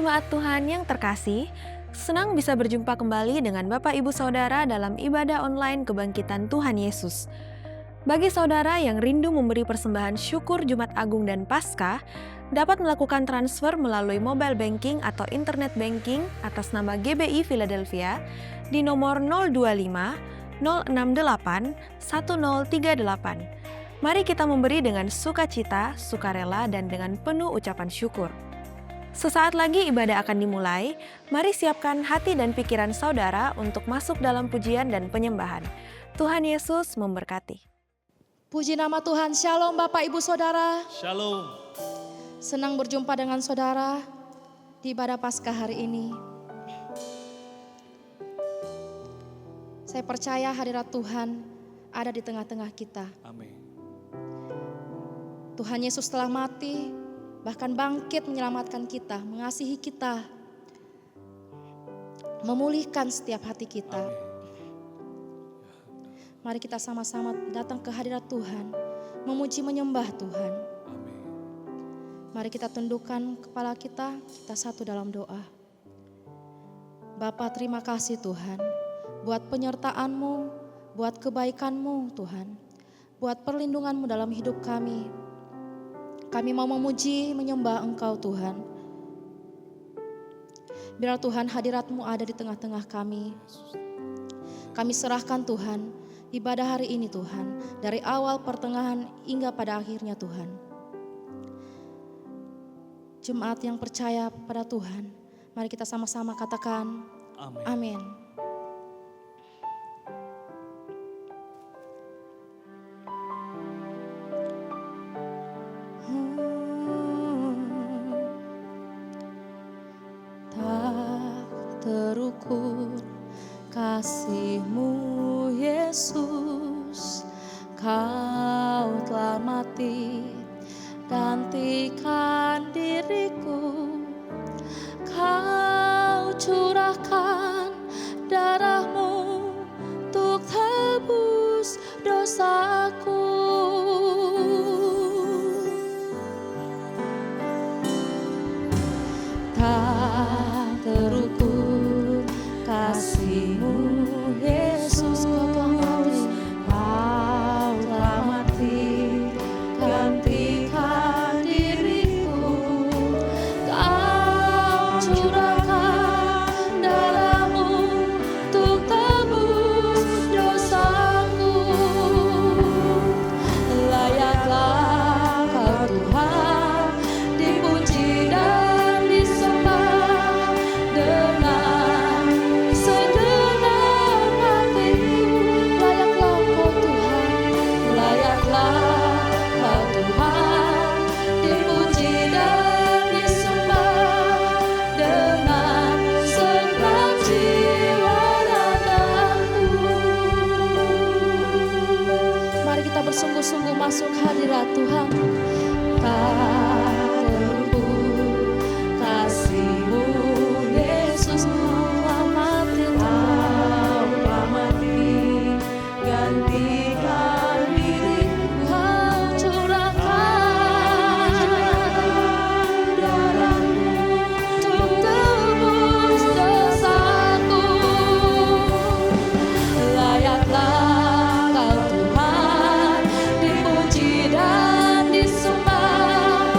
Jemaat Tuhan yang terkasih, senang bisa berjumpa kembali dengan Bapak Ibu Saudara dalam ibadah online kebangkitan Tuhan Yesus. Bagi saudara yang rindu memberi persembahan syukur Jumat Agung dan Paskah, dapat melakukan transfer melalui mobile banking atau internet banking atas nama GBI Philadelphia di nomor 025 068 1038. Mari kita memberi dengan sukacita, sukarela, dan dengan penuh ucapan syukur. Sesaat lagi ibadah akan dimulai, mari siapkan hati dan pikiran saudara untuk masuk dalam pujian dan penyembahan. Tuhan Yesus memberkati. Puji nama Tuhan, Shalom Bapak Ibu Saudara. Shalom. Senang berjumpa dengan saudara di ibadah Paskah hari ini. Saya percaya hadirat Tuhan ada di tengah-tengah kita. Amin. Tuhan Yesus telah mati, bahkan bangkit menyelamatkan kita, mengasihi kita, memulihkan setiap hati kita. Mari kita sama-sama datang ke hadirat Tuhan, memuji menyembah Tuhan. Mari kita tundukkan kepala kita satu dalam doa. Bapa, terima kasih Tuhan, buat penyertaan-Mu, buat kebaikan-Mu Tuhan, buat perlindungan-Mu dalam hidup kami. Kami mau memuji, menyembah Engkau Tuhan. Biar Tuhan hadirat-Mu ada di tengah-tengah kami. Kami serahkan Tuhan, ibadah hari ini Tuhan, dari awal pertengahan hingga pada akhirnya Tuhan. Jemaat yang percaya pada Tuhan, mari kita sama-sama katakan Amin. Amin. Terukur kasih-Mu Yesus, Kau telah mati gantikan diriku, Kau curahkan darah-Mu untuk tebus dosaku. Tak terukur kasih-Mu Yesus, Kau telah mati gantikan diriku, Kau curahkan darah-Mu untuk tebus dosaku. Layaklah Kau Tuhan dipuji dan disembah dengan segenap hatiku. Layaklah Kau Tuhan, layaklah Kau Tuhan dipuji dan disembah dengan segenap jiwa ragaku. Mari kita bersungguh-sungguh masuk hadirat Tuhan. Tak terukur kasih-Mu Yesus, Kau telah mati gantikan diriku, Kau curahkan darah-Mu untuk tebus dosaku. Layaklah Kau Tuhan dipuji dan disembah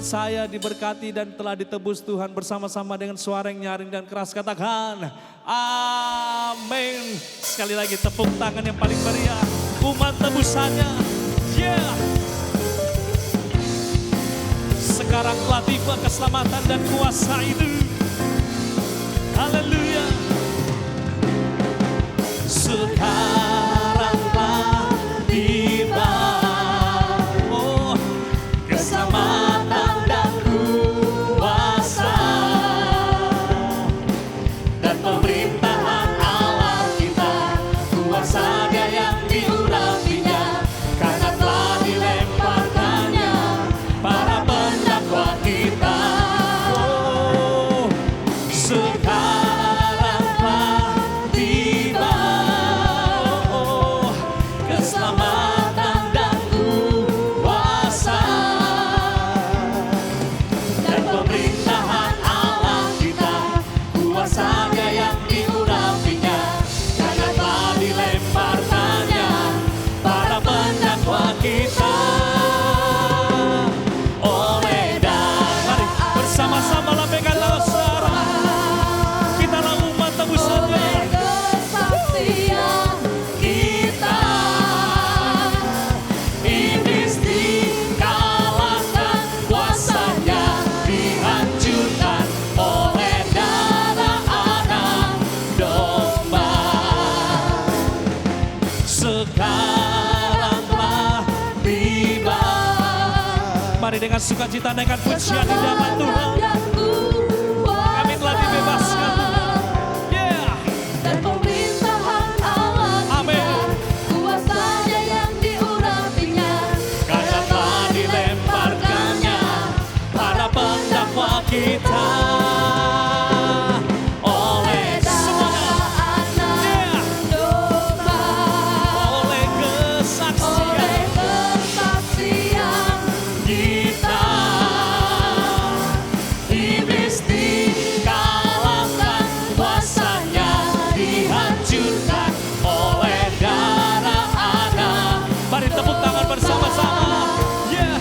percaya diberkati dan telah ditebus Tuhan bersama-sama dengan suara yang nyaring dan keras katakan amin. Sekali lagi tepuk tangan yang paling meriah. Umat tebusannya. Yeah. Sekarang telah tiba keselamatan dan kuasa itu. Haleluya. Sekarang telah tiba keselamatan dan kuasa dan pemerintahan Allah kita, kuasanya yang diurapinya, karena telah dilemparkannya para pendakwa kita. Oh, sekarang telah tiba keselamatan dan kuasa dan pemerintahan Allah kita, kuasanya yang diurapinya, karena telah dilemparkannya para pendakwa kita. Oleh mari bersama-sama lambaikanlah suara, kitalah umat tebusannya. Kesaksian kita, Iblis dikalahkan, kuasanya dihancurkan oleh darah anak domba. Sekarang telah tiba. Mari dengan sukacita naikkan pujian di hadapan Tuhan. Kami telah dibebaskan. Yeah. Dan pemerintahan Allah kita, Amin. kuasanya yang diurapinya, Karena telah dilemparkannya para pendakwa kita. Oleh semuanya, anak domba, oleh kesaksian kesaksian kita, iblis dikalahkan, kuasanya dihancurkan oleh darah anak. Mari tepuk tangan bersama-sama. Yeah.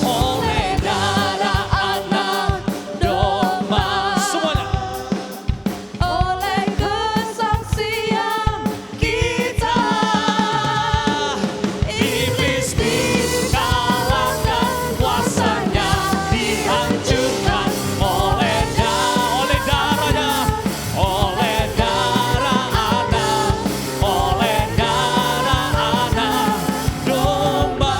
Oleh darah anak domba. Semuanya. oleh kesaksian kita, Iblis dikalahkan, kuasanya dihancurkan oleh darahnya, oleh darah anak, oleh darah anak domba.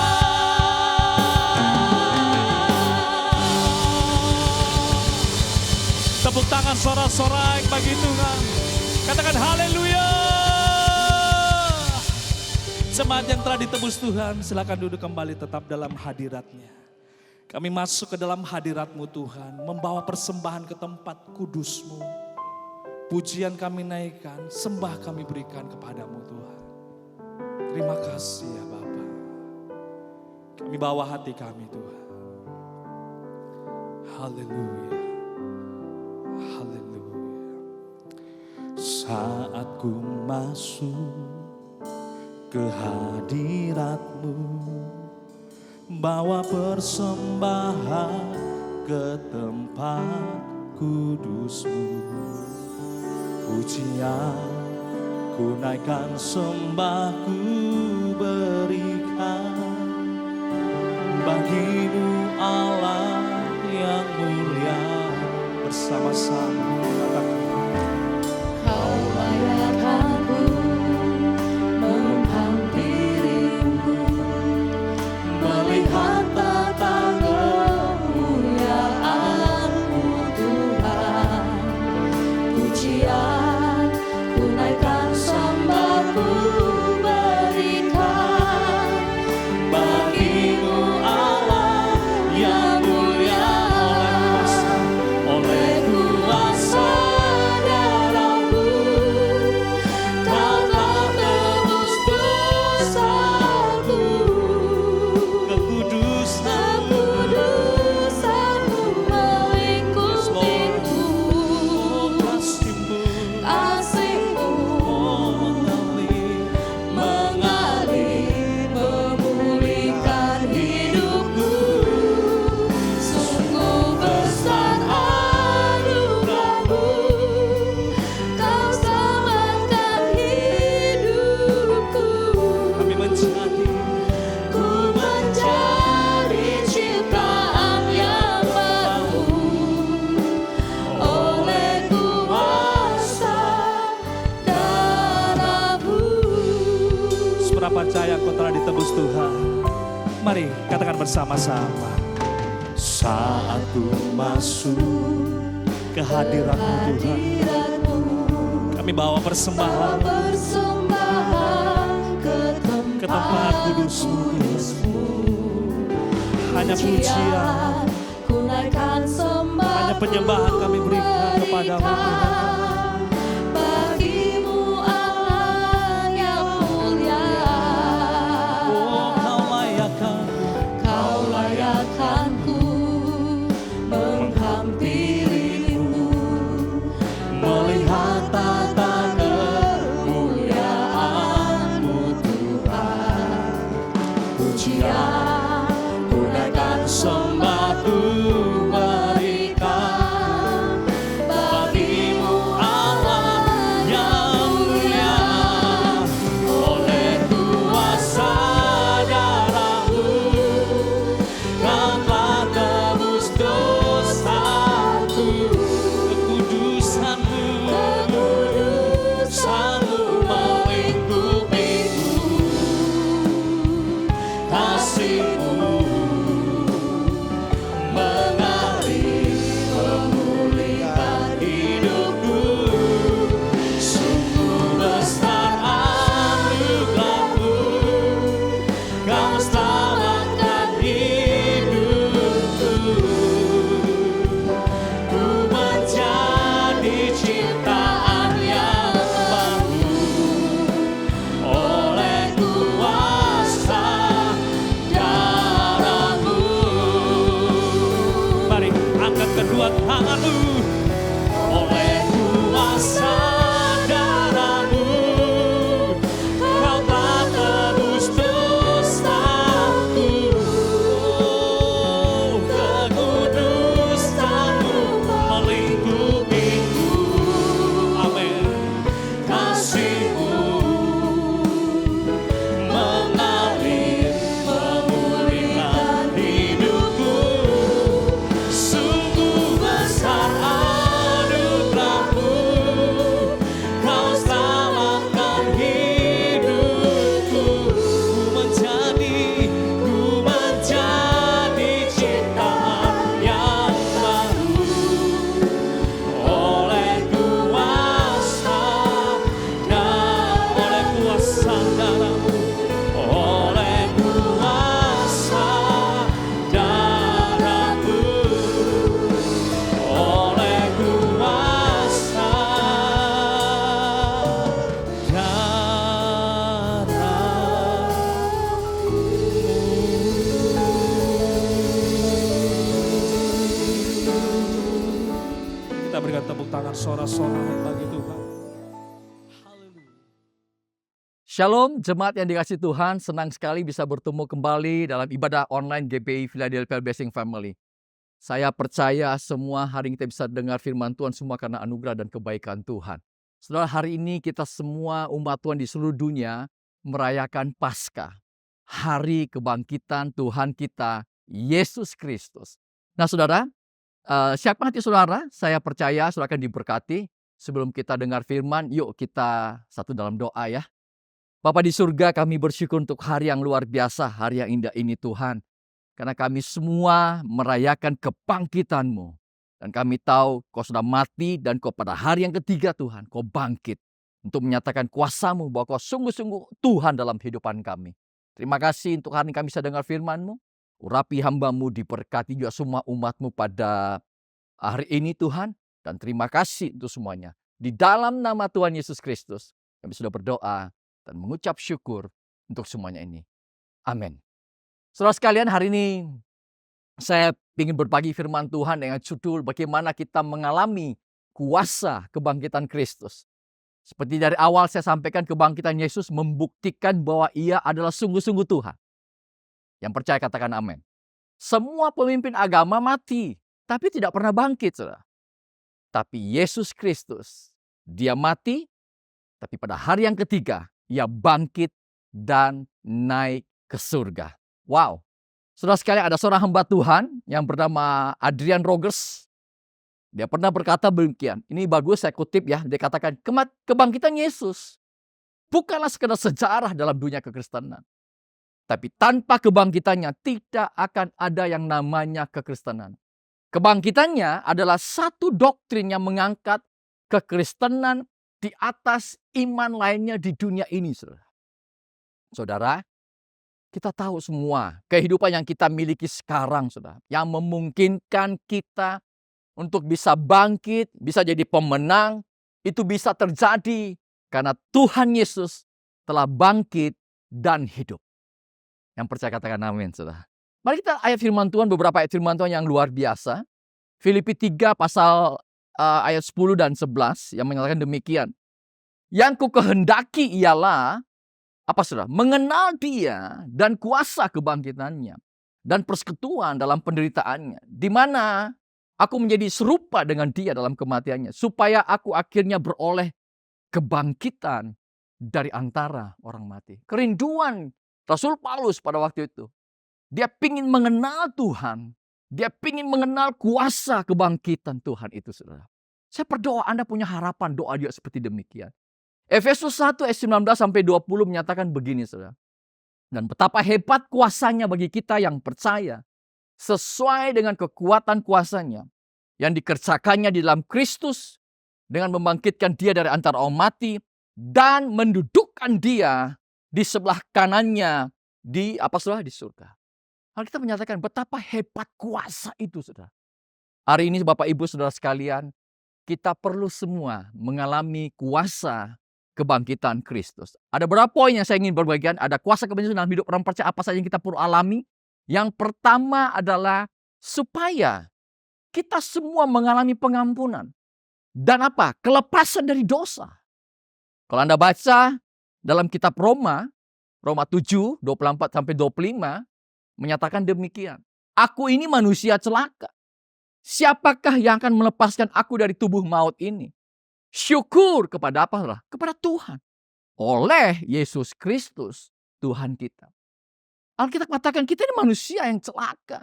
Tepuk tangan sorak-sorai bagi Tuhan. Katakan haleluya. Jemaat yang telah ditebus Tuhan, silakan duduk kembali tetap dalam hadirat-Nya. Kami masuk ke dalam hadirat-Mu Tuhan, membawa persembahan ke tempat kudus-Mu. Pujian kami naikkan, sembah kami berikan kepadamu Tuhan. Terima kasih ya Bapa. Kami bawa hati kami Tuhan. Haleluya. Haleluya. Saat ku masuk ke hadirat-Mu, bawa persembahan ke tempat kudus-Mu. Pujian ku naikkan, sembah ku berikan bagi-Mu Allah yang mulia. Bersama-sama katakan, Kau layak aku menghampirimu, melihat tata kemuliaan-Mu Tuhan. Pujian ku naikkan, sembah ku berikan Mari katakan bersama-sama. Saat ku masuk ke hadirat-Mu Tuhan, kami bawa persembahan ke tempat kudus-Mu Tuhan. Hanya pujian, hanya penyembahan kami berikan kepada-Mu Tuhan. Bagimu Allah yang mulia, Oh, Kau layakkan ku menghampirimu, melihat tata kemuliaan-Mu Tuhan. Pujian gunaikan sembah ku berikan bagimu Allah yang mulia. Oleh kuasa darah-Mu Kau telah tebus dosaku. kekudusan-Mu Kekudusan-Mu melingkupiku, kasih-Mu mengalir memulihkan hidupku. Sungguh besar anugerah-Mu, Kau selamatkan hidupku. Ku menjadi ciptaan yang baru oleh kuasa darah-Mu. Mari angkat kedua tangan-Mu. Oleh kuasa darah-Mu Kau telah tebus dosaku. Oh, Kekudusan-Mu melingkupiku, amin. kasih-Mu mengalir memulihkan hidupku. Sungguh besar anugerah-Mu, Kau selamatkan hidupku. Ku menjadi ciptaan yang baru oleh kuasa darah-Mu. oleh kuasa darah-Mu, oleh kuasa Kita berikan tepuk tangan sorak-sorai bagi Tuhan. Haleluya. Shalom, jemaat yang dikasihi Tuhan, senang sekali bisa bertemu kembali dalam ibadah online GPI Philadelphia Blessing Family. Saya percaya semua hari ini kita bisa dengar firman Tuhan semua karena anugerah dan kebaikan Tuhan. Saudara, hari ini kita semua umat Tuhan di seluruh dunia merayakan Paskah, hari kebangkitan Tuhan kita, Yesus Kristus. Nah saudara, siapa hati saudara? Saya percaya saudara akan diberkati. Sebelum kita dengar firman, yuk kita satu dalam doa ya. Bapa di surga, kami bersyukur untuk hari yang luar biasa, hari yang indah ini Tuhan. Karena kami semua merayakan kebangkitan-Mu. Dan kami tahu Kau sudah mati dan Kau pada hari yang ketiga Tuhan, Kau bangkit. Untuk menyatakan kuasa-Mu bahwa Kau sungguh-sungguh Tuhan dalam kehidupan kami. Terima kasih untuk hari ini kami bisa dengar firman-Mu. Urapi hamba-Mu, diberkati juga semua umat-Mu pada hari ini Tuhan. Dan terima kasih untuk semuanya. Di dalam nama Tuhan Yesus Kristus, kami sudah berdoa dan mengucap syukur untuk semuanya ini. Amin. Saudara sekalian, hari ini saya ingin berbagi firman Tuhan dengan judul bagaimana kita mengalami kuasa kebangkitan Kristus. Seperti dari awal saya sampaikan, kebangkitan Yesus membuktikan bahwa Ia adalah sungguh-sungguh Tuhan. Yang percaya katakan amin. Semua pemimpin agama mati, tapi tidak pernah bangkit, saudara. Tapi Yesus Kristus, Dia mati, tapi pada hari yang ketiga, Ia bangkit dan naik ke surga. Wow. Saudara sekalian, ada seorang hamba Tuhan yang bernama Adrian Rogers. Dia pernah berkata demikian. Ini bagus saya kutip ya. Dia katakan, kebangkitan Yesus bukanlah sekedar sejarah dalam dunia kekristenan. Tapi tanpa kebangkitannya tidak akan ada yang namanya kekristenan. Kebangkitannya adalah satu doktrin yang mengangkat kekristenan di atas iman lainnya di dunia ini, saudara. Saudara, kita tahu semua kehidupan yang kita miliki sekarang, saudara, yang memungkinkan kita untuk bisa bangkit, bisa jadi pemenang, itu bisa terjadi karena Tuhan Yesus telah bangkit dan hidup. Yang percaya katakan amin, saudara. Mari kita beberapa ayat firman Tuhan yang luar biasa. Filipi 3 pasal ayat 10 dan 11 yang menyatakan demikian. Yang ku kehendaki ialah, apa saudara? Mengenal dia dan kuasa kebangkitannya dan persekutuan dalam penderitaannya. Di mana aku menjadi serupa dengan dia dalam kematiannya. Supaya aku akhirnya beroleh kebangkitan dari antara orang mati. Kerinduan Rasul Paulus pada waktu itu. Dia ingin mengenal Tuhan. Dia ingin mengenal kuasa kebangkitan Tuhan itu, saudara. Saya berdoa Anda punya harapan doa juga seperti demikian. Efesus 1 ayat 19 sampai 20 menyatakan begini, saudara. Dan betapa hebat kuasanya bagi kita yang percaya. Sesuai dengan kekuatan kuasanya. Yang dikerjakannya di dalam Kristus. Dengan membangkitkan dia dari antara orang mati. Dan mendudukkan dia di sebelah kanannya di surga. Hal kita menyatakan betapa hebat kuasa itu, saudara. Hari ini Bapak Ibu Saudara sekalian, kita perlu semua mengalami kuasa kebangkitan Kristus. Ada beberapa poin yang saya ingin berbagikan. Ada kuasa kebangkitan dalam hidup orang percaya, apa saja yang kita perlu alami. Yang pertama adalah supaya kita semua mengalami pengampunan. Dan apa? Kelepasan dari dosa. Kalau Anda baca dalam kitab Roma 7, 24-25, menyatakan demikian. Aku ini manusia celaka. Siapakah yang akan melepaskan aku dari tubuh maut ini? Syukur kepada apa? Kepada Tuhan. Oleh Yesus Kristus, Tuhan kita. Alkitab katakan kita ini manusia yang celaka.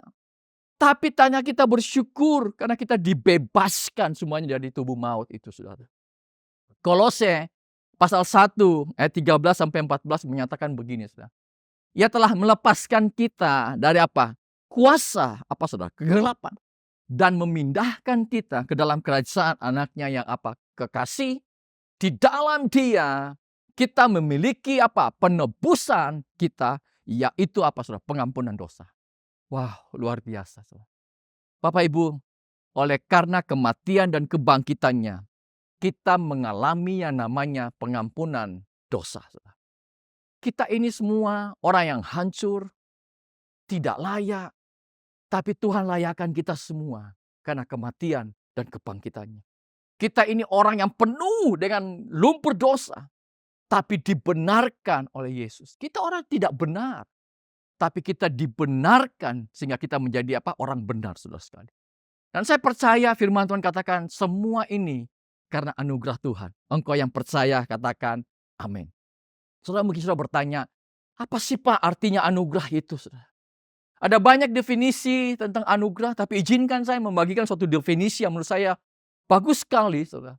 Tapi tanya kita bersyukur karena kita dibebaskan semuanya dari tubuh maut itu, saudara. Kolose pasal 1 ayat 13 sampai 14 menyatakan begini, saudara. Ia telah melepaskan kita dari apa? Kuasa, apa saudara? Kegelapan. Dan memindahkan kita ke dalam kerajaan anaknya yang apa? Kekasih. Di dalam dia kita memiliki apa? Penebusan kita, yaitu apa saudara? Pengampunan dosa. Wow, luar biasa, saudara. Bapak Ibu, oleh karena kematian dan kebangkitannya, kita mengalami yang namanya pengampunan dosa, saudara. Kita ini semua orang yang hancur, tidak layak. Tapi Tuhan layakkan kita semua karena kematian dan kebangkitannya. Kita ini orang yang penuh dengan lumpur dosa. Tapi dibenarkan oleh Yesus. Kita orang tidak benar. Tapi kita dibenarkan sehingga kita menjadi apa? Orang benar, saudara sekali. Dan saya percaya firman Tuhan katakan semua ini karena anugerah Tuhan. Engkau yang percaya katakan amin. Saudara mungkin sudah bertanya, apa sih Pak artinya anugerah itu, saudara? Ada banyak definisi tentang anugerah, tapi izinkan saya membagikan suatu definisi yang menurut saya bagus sekali, saudara.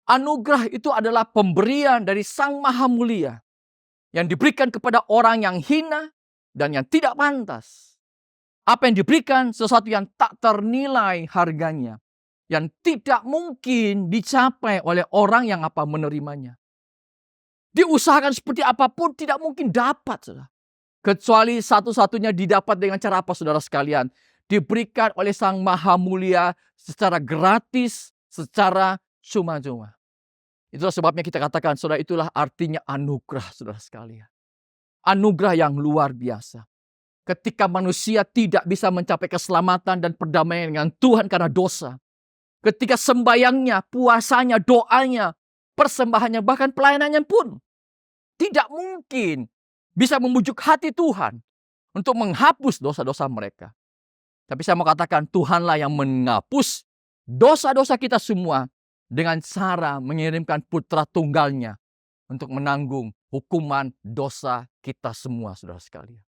Anugerah itu adalah pemberian dari Sang Maha Mulia yang diberikan kepada orang yang hina dan yang tidak pantas. Apa yang diberikan? Sesuatu yang tak ternilai harganya, yang tidak mungkin dicapai oleh orang yang apa menerimanya. Diusahakan seperti apapun tidak mungkin dapat, saudara. Kecuali satu-satunya didapat dengan cara apa, saudara sekalian? Diberikan oleh Sang Maha Mulia secara gratis, secara cuma-cuma. Itulah sebabnya kita katakan, saudara, itulah artinya anugerah, saudara sekalian. Anugerah yang luar biasa. Ketika manusia tidak bisa mencapai keselamatan dan perdamaian dengan Tuhan karena dosa. Ketika sembayangnya, puasanya, doanya, persembahannya, bahkan pelayanannya pun tidak mungkin bisa membujuk hati Tuhan untuk menghapus dosa-dosa mereka. Tapi saya mau katakan Tuhanlah yang menghapus dosa-dosa kita semua dengan cara mengirimkan putra tunggalnya untuk menanggung hukuman dosa kita semua, saudara sekalian.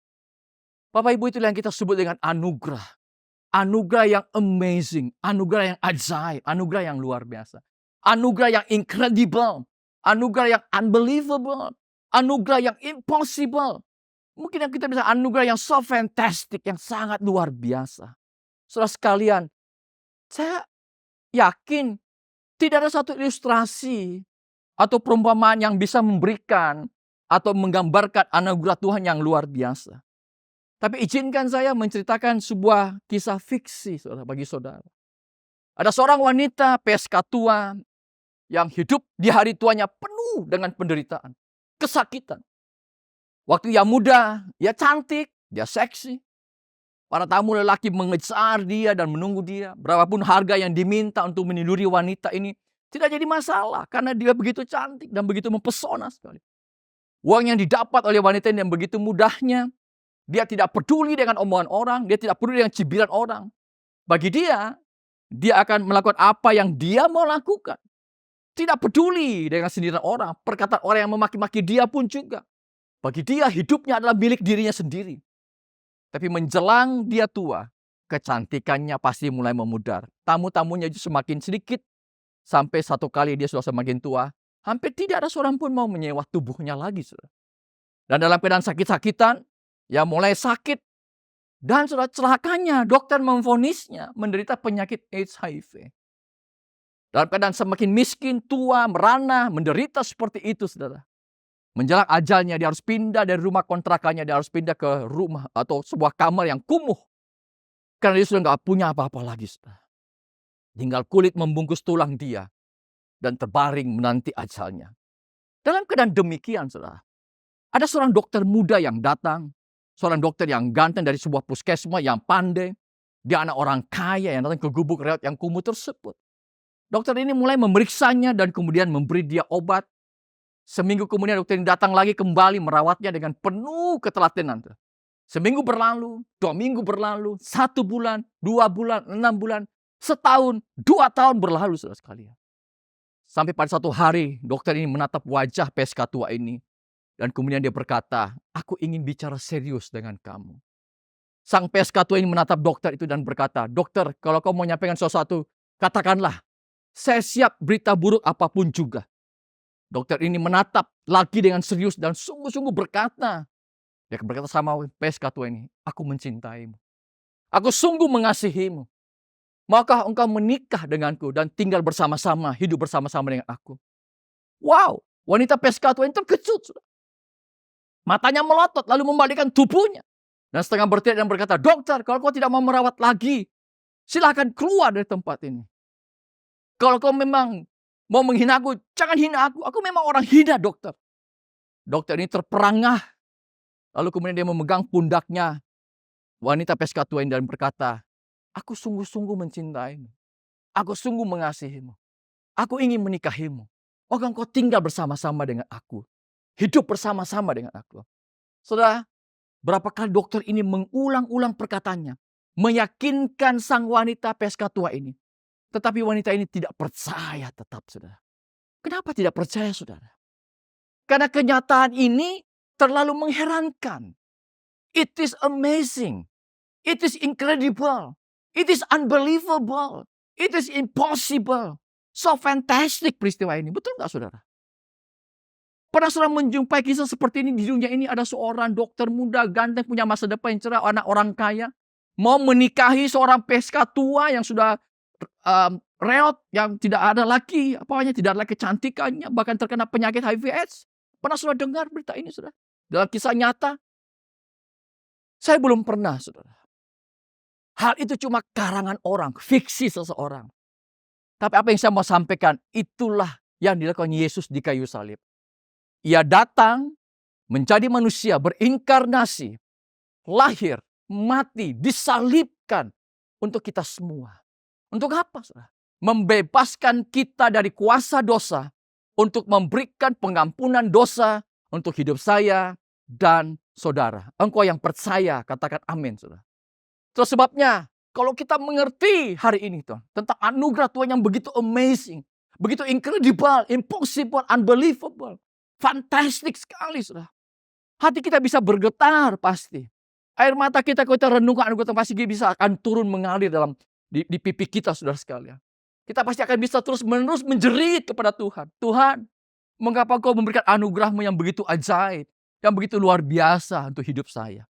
Bapak Ibu, itulah yang kita sebut dengan anugerah. Anugerah yang amazing, anugerah yang ajaib, anugerah yang luar biasa. Anugerah yang incredible, anugerah yang unbelievable, anugerah yang impossible. Mungkin yang kita bisa anugerah yang so fantastic, yang sangat luar biasa. Saudara sekalian, saya yakin tidak ada satu ilustrasi atau perumpamaan yang bisa memberikan atau menggambarkan anugerah Tuhan yang luar biasa. Tapi izinkan saya menceritakan sebuah kisah fiksi bagi saudara. Ada seorang wanita PSK tua yang hidup di hari tuanya penuh dengan penderitaan, kesakitan. Waktu ia muda, ia cantik, dia seksi. Para tamu lelaki mengejar dia dan menunggu dia. Berapapun harga yang diminta untuk meniduri wanita ini tidak jadi masalah karena dia begitu cantik dan begitu mempesona sekali. Uang yang didapat oleh wanita ini yang begitu mudahnya, dia tidak peduli dengan omongan orang, dia tidak peduli dengan cibiran orang. Bagi dia akan melakukan apa yang dia mau lakukan. Tidak peduli dengan sindiran orang, perkataan orang yang memaki-maki dia pun juga. Bagi dia hidupnya adalah milik dirinya sendiri. Tapi menjelang dia tua, kecantikannya pasti mulai memudar. Tamu-tamunya semakin sedikit. Sampai satu kali dia sudah semakin tua, hampir tidak ada seorang pun mau menyewa tubuhnya lagi. Dan dalam keadaan sakit-sakitan, ya mulai sakit. Dan celakanya dokter memvonisnya menderita penyakit HIV. Dalam keadaan semakin miskin, tua, merana, menderita seperti itu, saudara. Menjelang ajalnya, dia harus pindah dari rumah kontrakannya, dia harus pindah ke rumah atau sebuah kamar yang kumuh. Karena dia sudah nggak punya apa-apa lagi, saudara. Tinggal kulit membungkus tulang dia dan terbaring menanti ajalnya. Dalam keadaan demikian, saudara, ada seorang dokter muda yang datang, seorang dokter yang ganteng dari sebuah puskesmas yang pandai. Dia anak orang kaya yang datang ke gubuk reot yang kumuh tersebut. Dokter ini mulai memeriksanya dan kemudian memberi dia obat. Seminggu kemudian dokter ini datang lagi kembali merawatnya dengan penuh ketelatenan. Seminggu berlalu, 2 minggu berlalu, 1 bulan, 2 bulan, 6 bulan, setahun, 2 tahun berlalu, saudara sekalian. Sampai pada satu hari dokter ini menatap wajah PSK tua ini. Dan kemudian dia berkata, aku ingin bicara serius dengan kamu. Sang PSK tua ini menatap dokter itu dan berkata, dokter, kalau kamu mau menyampaikan sesuatu, katakanlah. Saya siap berita buruk apapun juga. Dokter ini menatap lagi dengan serius dan sungguh-sungguh berkata. Dia berkata sama PSK tua ini, aku mencintaimu. Aku sungguh mengasihimu. Maukah engkau menikah denganku dan tinggal bersama-sama, hidup bersama-sama dengan aku? Wow, wanita PSK tua ini terkejut. Matanya melotot lalu membalikkan tubuhnya. Dan setengah berteriak dan berkata, dokter, kalau kau tidak mau merawat lagi, silakan keluar dari tempat ini. Kalau kau memang mau menghina aku, jangan hina aku. Aku memang orang hina, dokter. Dokter ini terperangah. Lalu kemudian dia memegang pundaknya wanita PSK tua ini dan berkata, aku sungguh-sungguh mencintaimu. Aku sungguh mengasihimu. Aku ingin menikahimu. Engkau tinggal bersama-sama dengan aku. Hidup bersama-sama dengan aku. Saudara, berapa kali dokter ini mengulang-ulang perkataannya. Meyakinkan sang wanita PSK tua ini. Tetapi wanita ini tidak percaya tetap, saudara. Kenapa tidak percaya, saudara? Karena kenyataan ini terlalu mengherankan. It is amazing. It is incredible. It is unbelievable. It is impossible. So fantastic peristiwa ini. Betul nggak, saudara? Pernah saudara menjumpai kisah seperti ini di dunia ini? Ada seorang dokter muda, ganteng, punya masa depan yang cerah, anak orang kaya. Mau menikahi seorang PSK tua yang sudah reot, yang tidak ada lagi, tidak ada lagi kecantikannya, bahkan terkena penyakit HIV/AIDS. Pernah sudah dengar berita ini, saudara? Dalam kisah nyata, saya belum pernah, saudara. Hal itu cuma karangan orang, fiksi seseorang. Tapi apa yang saya mau sampaikan, itulah yang dilakukan Yesus di kayu salib. Ia datang menjadi manusia, berinkarnasi, lahir, mati, disalibkan untuk kita semua. Untuk apa, saudara? Membebaskan kita dari kuasa dosa untuk memberikan pengampunan dosa untuk hidup saya dan saudara. Engkau yang percaya, katakan amin, saudara. Terus sebabnya, kalau kita mengerti hari ini Tuhan, tentang anugerah Tuhan yang begitu amazing, begitu incredible, impossible, unbelievable, fantastic sekali, saudara. Hati kita bisa bergetar pasti. Air mata kita kalau kita renungkan anugerah Tuhan pasti bisa akan turun mengalir di pipi kita, saudara sekalian. Kita pasti akan bisa terus-menerus menjerit kepada Tuhan. Tuhan, mengapa Kau memberikan anugerah-Mu yang begitu ajaib? yang begitu luar biasa untuk hidup saya.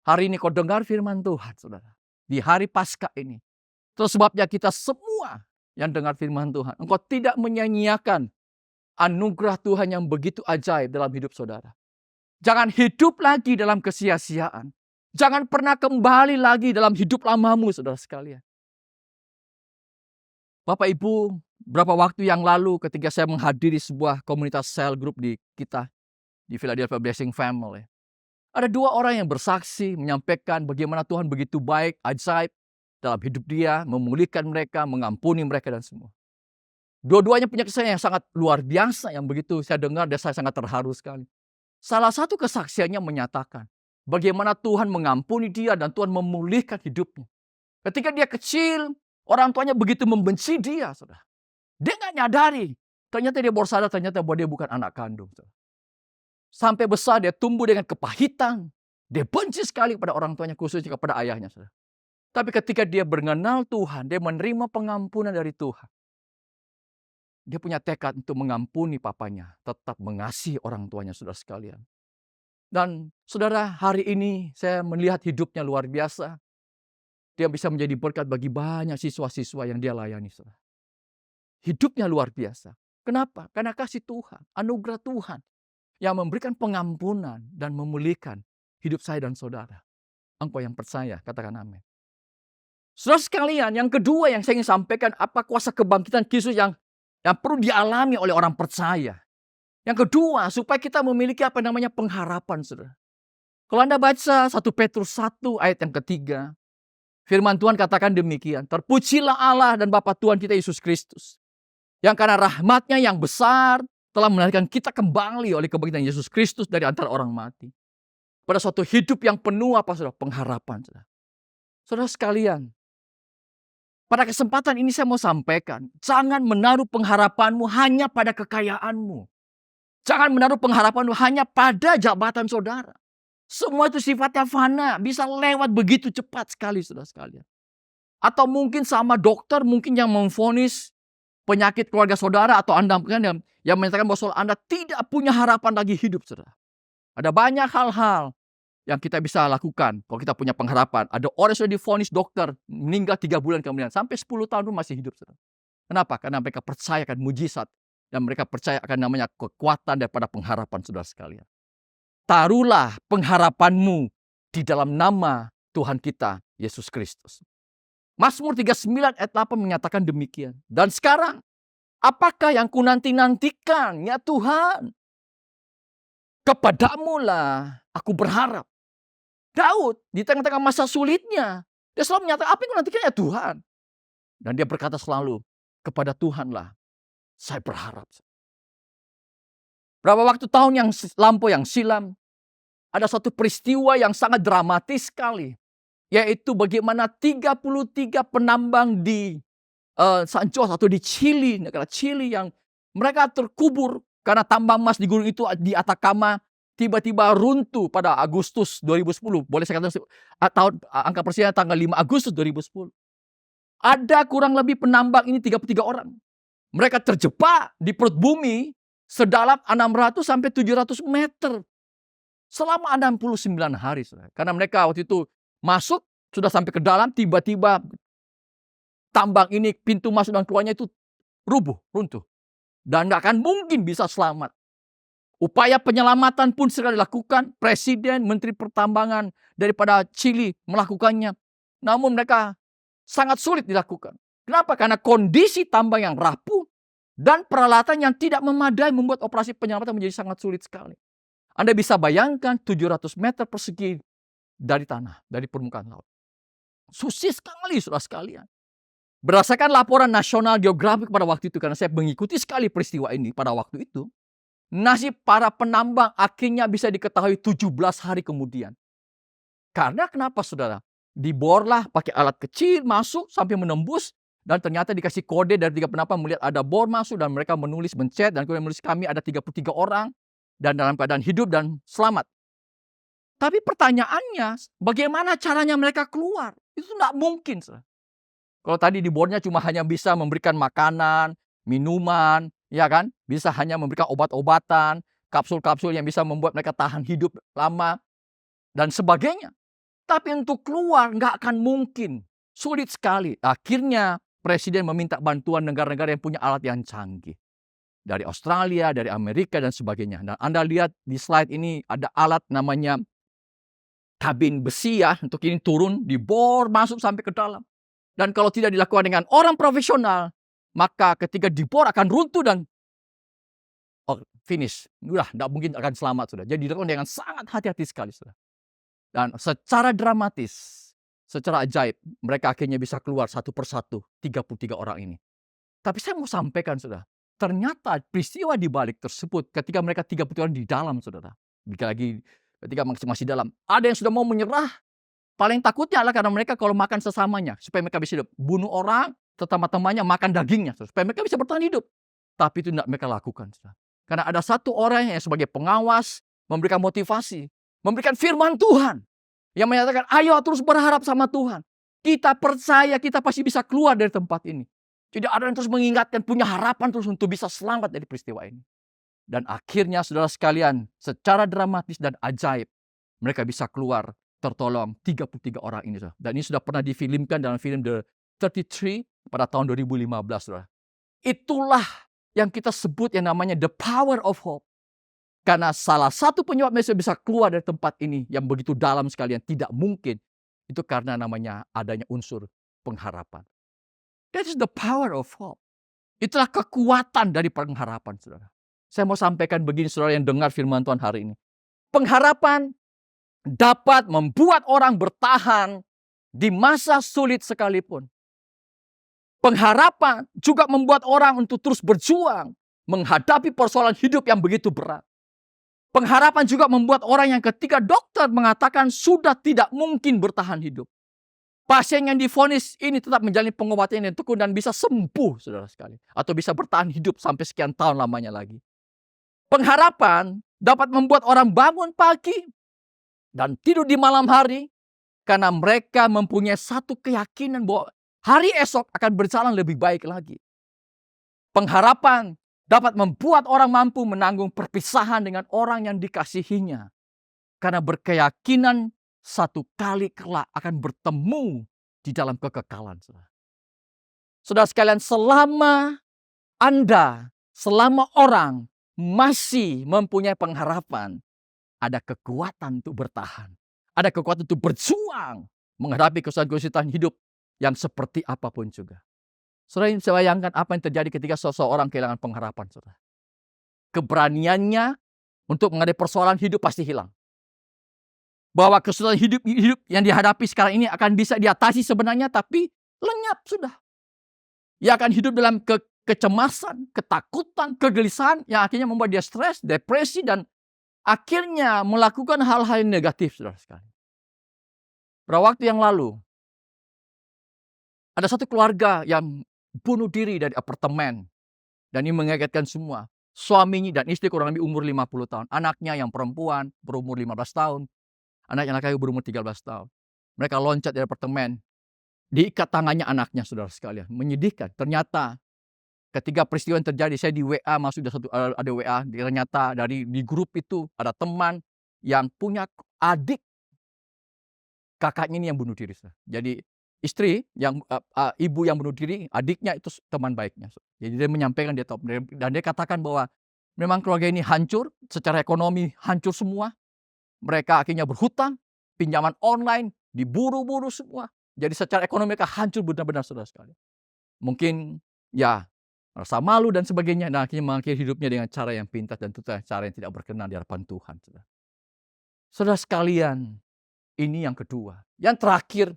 Hari ini kau dengar firman Tuhan, saudara. Di hari Paskah ini. Terus sebabnya kita semua yang dengar firman Tuhan, engkau tidak menyanyiakan anugerah Tuhan yang begitu ajaib dalam hidup saudara. Jangan hidup lagi dalam kesia-siaan. Jangan pernah kembali lagi dalam hidup lamamu, saudara sekalian. Bapak Ibu, beberapa waktu yang lalu ketika saya menghadiri sebuah komunitas cell group di Philadelphia Blessing Family. Ada 2 orang yang bersaksi menyampaikan bagaimana Tuhan begitu baik, ajaib dalam hidup dia, memulihkan mereka, mengampuni mereka dan semua. Dua-duanya punya kesaksian yang sangat luar biasa yang begitu saya dengar dan saya sangat terharu sekali. Salah satu kesaksiannya menyatakan bagaimana Tuhan mengampuni dia dan Tuhan memulihkan hidupnya. Ketika dia kecil, orang tuanya begitu membenci dia, saudara. Dia nggak nyadari. Ternyata dia baru sadar bahwa dia bukan anak kandung. Saudara. Sampai besar dia tumbuh dengan kepahitan. Dia benci sekali kepada orang tuanya, khususnya kepada ayahnya. Saudara. Tapi ketika dia mengenal Tuhan, dia menerima pengampunan dari Tuhan. Dia punya tekad untuk mengampuni papanya, tetap mengasihi orang tuanya, saudara sekalian. Dan saudara, hari ini saya melihat hidupnya luar biasa. Dia bisa menjadi berkat bagi banyak siswa-siswa yang dia layani, saudara. Hidupnya luar biasa. Kenapa? Karena kasih Tuhan, anugerah Tuhan yang memberikan pengampunan dan memulihkan hidup saya dan saudara. Engkau yang percaya, katakan amin. Saudara sekalian, yang kedua yang saya ingin sampaikan, apa kuasa kebangkitan Kristus yang perlu dialami oleh orang percaya. Yang kedua, supaya kita memiliki pengharapan, saudara. Kalau Anda baca 1 Petrus 1 ayat yang ketiga, firman Tuhan katakan demikian. Terpujilah Allah dan Bapa Tuhan kita Yesus Kristus, yang karena rahmatnya yang besar telah melahirkan kita kembali oleh kebangkitan Yesus Kristus dari antara orang mati. Pada suatu hidup yang penuh saudara? Pengharapan, saudara. Saudara sekalian, pada kesempatan ini saya mau sampaikan, jangan menaruh pengharapanmu hanya pada kekayaanmu. Jangan menaruh pengharapanmu hanya pada jabatan saudara. Semua itu sifatnya fana, bisa lewat begitu cepat sekali, saudara sekalian. Atau mungkin sama dokter mungkin yang memvonis penyakit keluarga saudara atau Anda yang menyatakan bahwa Anda tidak punya harapan lagi hidup, saudara. Ada banyak hal-hal yang kita bisa lakukan kalau kita punya pengharapan. Ada orang yang sudah divonis dokter, meninggal 3 bulan kemudian, sampai 10 tahun pun masih hidup, saudara. Kenapa? Karena mereka percaya akan mujizat dan mereka percaya akan namanya kekuatan daripada pengharapan, saudara sekalian. Taruhlah pengharapanmu di dalam nama Tuhan kita Yesus Kristus. Mazmur 39 ayat 8 menyatakan demikian. Dan sekarang, apakah yang ku nanti-nantikan, ya Tuhan? Kepadamu lah aku berharap. Daud di tengah-tengah masa sulitnya, dia selalu menyatakan, apa yang ku nantikan, ya Tuhan? Dan dia berkata selalu, kepada Tuhanlah saya berharap. Berapa waktu tahun yang lampau yang silam, ada satu peristiwa yang sangat dramatis sekali. Yaitu bagaimana 33 penambang di San Jose atau di Chili, negara Chili yang mereka terkubur karena tambang emas di gunung itu di Atacama tiba-tiba runtuh pada Agustus 2010. Boleh saya katakan angka persisnya tanggal 5 Agustus 2010. Ada kurang lebih penambang ini 33 orang. Mereka terjebak di perut bumi sedalam 600 sampai 700 meter. Selama 69 hari. Karena mereka waktu itu masuk, sudah sampai ke dalam, tiba-tiba tambang ini, pintu masuk dan keluarnya itu runtuh. Dan nggak akan mungkin bisa selamat. Upaya penyelamatan pun segera dilakukan. Presiden, Menteri Pertambangan daripada Chili melakukannya. Namun mereka sangat sulit dilakukan. Kenapa? Karena kondisi tambang yang rapuh dan peralatan yang tidak memadai membuat operasi penyelamatan menjadi sangat sulit sekali. Anda bisa bayangkan 700 meter persegi dari tanah, dari permukaan laut. Susah sekali, saudara sekalian. Berdasarkan laporan National Geographic pada waktu itu, karena saya mengikuti sekali peristiwa ini pada waktu itu, nasib para penambang akhirnya bisa diketahui 17 hari kemudian. Karena kenapa, saudara? Diborlah pakai alat kecil, masuk sampai menembus, dan ternyata dikasih kode dari 3 penambang melihat ada bor masuk, dan mereka menulis, mencet, dan kemudian menulis kami ada 33 orang, dan dalam keadaan hidup dan selamat. Tapi pertanyaannya, bagaimana caranya mereka keluar? Itu tidak mungkin, saudara. Kalau tadi di bornya cuma hanya bisa memberikan makanan, minuman, ya kan? Bisa hanya memberikan obat-obatan, kapsul-kapsul yang bisa membuat mereka tahan hidup lama, dan sebagainya. Tapi untuk keluar nggak akan mungkin. Sulit sekali. Akhirnya Presiden meminta bantuan negara-negara yang punya alat yang canggih. Dari Australia, dari Amerika, dan sebagainya. Dan Anda lihat di slide ini ada alat namanya kabin besi ya. Untuk ini turun, dibor, masuk sampai ke dalam. Dan kalau tidak dilakukan dengan orang profesional, maka ketika dibor akan runtuh dan finish. Udah, tidak mungkin akan selamat sudah. Jadi dilakukan dengan sangat hati-hati sekali sudah. Dan secara dramatis, secara ajaib, mereka akhirnya bisa keluar satu persatu, 33 orang ini. Tapi saya mau sampaikan sudah, ternyata peristiwa di balik tersebut ketika mereka 33 orang di dalam saudara. Ketika masih dalam, ada yang sudah mau menyerah. Paling takutnya adalah karena mereka kalau makan sesamanya, supaya mereka bisa hidup. Bunuh orang, teman-temannya makan dagingnya, supaya mereka bisa bertahan hidup. Tapi itu tidak mereka lakukan. Saudara. Karena ada satu orang yang sebagai pengawas, memberikan motivasi, memberikan firman Tuhan. Yang menyatakan, ayo terus berharap sama Tuhan. Kita percaya kita pasti bisa keluar dari tempat ini. Jadi ada yang terus mengingatkan, punya harapan terus untuk bisa selamat dari peristiwa ini. Dan akhirnya saudara sekalian, secara dramatis dan ajaib, mereka bisa keluar, tertolong 33 orang ini. Dan ini sudah pernah difilmkan dalam film The 33 pada tahun 2015. Saudara. Itulah yang kita sebut yang namanya the power of hope. Karena salah satu penyebab mereka bisa keluar dari tempat ini yang begitu dalam sekalian tidak mungkin. Itu karena namanya adanya unsur pengharapan. That is the power of hope. Itulah kekuatan dari pengharapan, saudara. Saya mau sampaikan begini, saudara yang dengar firman Tuhan hari ini. Pengharapan dapat membuat orang bertahan di masa sulit sekalipun. Pengharapan juga membuat orang untuk terus berjuang menghadapi persoalan hidup yang begitu berat. Pengharapan juga membuat orang yang ketika dokter mengatakan sudah tidak mungkin bertahan hidup. Pasien yang divonis ini tetap menjalani pengobatan yang tekun dan bisa sembuh, saudara sekali. Atau bisa bertahan hidup sampai sekian tahun lamanya lagi. Pengharapan dapat membuat orang bangun pagi dan tidur di malam hari karena mereka mempunyai satu keyakinan bahwa hari esok akan berjalan lebih baik lagi. Pengharapan dapat membuat orang mampu menanggung perpisahan dengan orang yang dikasihinya. Karena berkeyakinan satu kali kelak akan bertemu di dalam kekekalan. Saudara sekalian, selama Anda, selama orang masih mempunyai pengharapan, ada kekuatan untuk bertahan. Ada kekuatan untuk berjuang menghadapi kesulitan hidup yang seperti apapun juga. Saudara, ini saya bayangkan apa yang terjadi ketika seseorang kehilangan pengharapan. Saudara. Keberaniannya untuk menghadapi persoalan hidup pasti hilang. Bahwa kesulitan hidup yang dihadapi sekarang ini akan bisa diatasi sebenarnya, tapi lenyap sudah. Ia akan hidup dalam kecemasan, ketakutan, kegelisahan yang akhirnya membuat dia stres, depresi, dan akhirnya melakukan hal-hal yang negatif, saudara sekalian. Beberapa waktu yang lalu, ada satu keluarga yang bunuh diri dari apartemen. Dan ini mengagetkan semua. Suaminya dan istri kurang lebih umur 50 tahun. Anaknya yang perempuan berumur 15 tahun. Anaknya laki-laki berumur 13 tahun. Mereka loncat dari apartemen. Diikat tangannya anaknya, saudara sekalian. Menyedihkan. Ternyata ketika peristiwa yang terjadi, saya di WA, ada WA. Ternyata di grup itu ada teman yang punya adik. Kakaknya ini yang bunuh diri. Jadi istri, ibu yang bunuh diri, adiknya itu teman baiknya. Jadi dia menyampaikan, dan dia katakan bahwa memang keluarga ini hancur, secara ekonomi hancur semua. Mereka akhirnya berhutang, pinjaman online, diburu-buru semua. Jadi secara ekonomi mereka hancur benar-benar, saudara sekalian. Mungkin ya rasa malu dan sebagainya, dan akhirnya mengakhiri hidupnya dengan cara yang pintas dan itu cara yang tidak berkenan di hadapan Tuhan. Saudara sekalian, ini yang kedua. Yang terakhir,